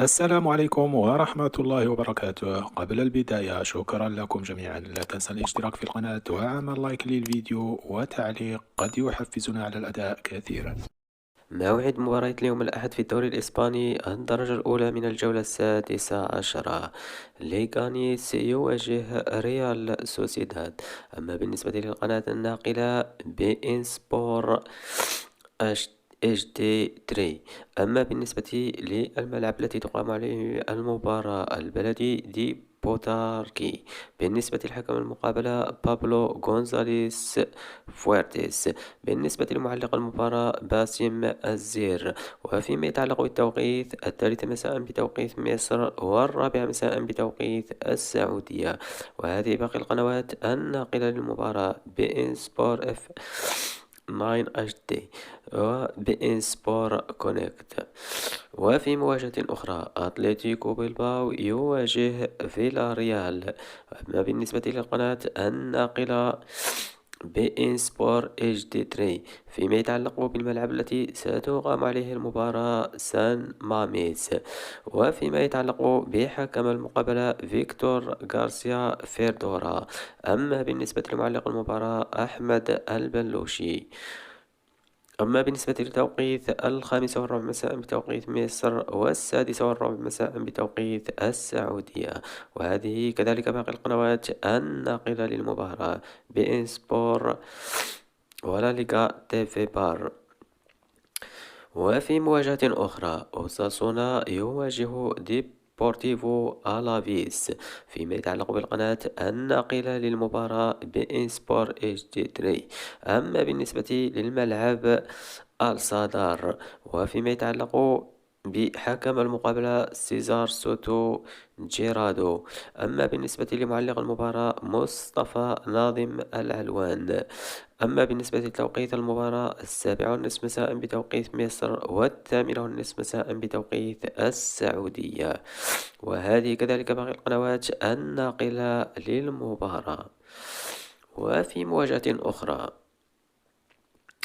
السلام عليكم ورحمة الله وبركاته. قبل البداية شكرا لكم جميعا، لا تنسى الاشتراك في القناة وعمل لايك للفيديو وتعليق قد يحفزنا على الأداء كثيرا. موعد مباراة اليوم الأحد في الدوري الإسباني الدرجة الأولى من الجولة السادسة عشرة. ليغانيس يواجه ريال سوسيداد. أما بالنسبة للقناة الناقلة بي إن سبور اتش دي 3. أما بالنسبة للملعب التي تقام عليه المباراة البلدي دي بوتاركي. بالنسبة لحكم المقابلة بابلو غونزاليس فويرتيس. بالنسبة لمعلق المباراة باسم الزير. وفيما يتعلق بالتوقيت الثالث مساء بتوقيت مصر والرابع مساء بتوقيت السعودية. وهذه باقي القنوات الناقلة للمباراة بي إن سبور اف 9 اتش دي وبي إن سبور كونكت. وفي مواجهة أخرى أتلتيكو بيلباو يواجه فيلاريال. أما بالنسبة للقناة الناقلة بي إن سبور اتش دي 3. فيما يتعلق بالملعب التي ستقام عليه المباراة سان ماميس. وفيما يتعلق بحكم المقابلة فيكتور غارسيا فيردورا. أما بالنسبة لمعلق المباراة أحمد البلوشي. أما بالنسبة لتوقيت الخامسة والربع مساء بتوقيت مصر والسادسة والربع مساء بتوقيت السعودية. وهذه كذلك باقي القنوات الناقلة للمباراة بي إن سبور ولا ليغا تيفي بار. وفي مواجهة أخرى أوساسونا يواجه ديبورتيفو ألافيس. فيما يتعلق بالقناة الناقلة للمباراة بي إن سبور اتش دي 3. أما بالنسبة للملعب الصدار. وفيما يتعلق بحكم المقابلة سيزار سوتو جيرادو. أما بالنسبة لمعلق المباراة مصطفى ناظم العلوان. أما بالنسبة لتوقيت المباراة 7:30 مساء بتوقيت مصر و8:30 مساء بتوقيت السعودية. وهذه كذلك باقي القنوات الناقلة للمباراة. وفي مواجهة أخرى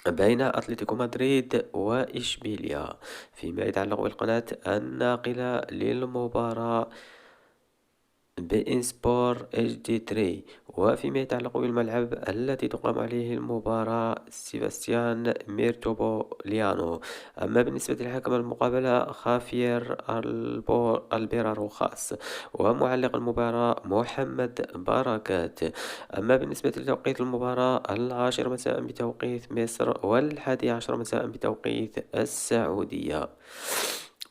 بين أتلتيكو مدريد وإشبيليا. فيما يتعلق بالقناة الناقلة للمباراة بي إن سبور اتش دي 3. وفيما يتعلق بالملعب التي تقام عليه المباراة سيباستيان ميرتوبوليانو. أما بالنسبة لحكم المقابلة خافير البيراروخاس. ومعلق المباراة محمد بركات. أما بالنسبة لتوقيت المباراة 10 مساء بتوقيت مصر و11 مساء بتوقيت السعودية.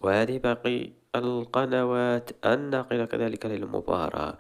وهذه باقي القنوات الناقلة كذلك للمباراة.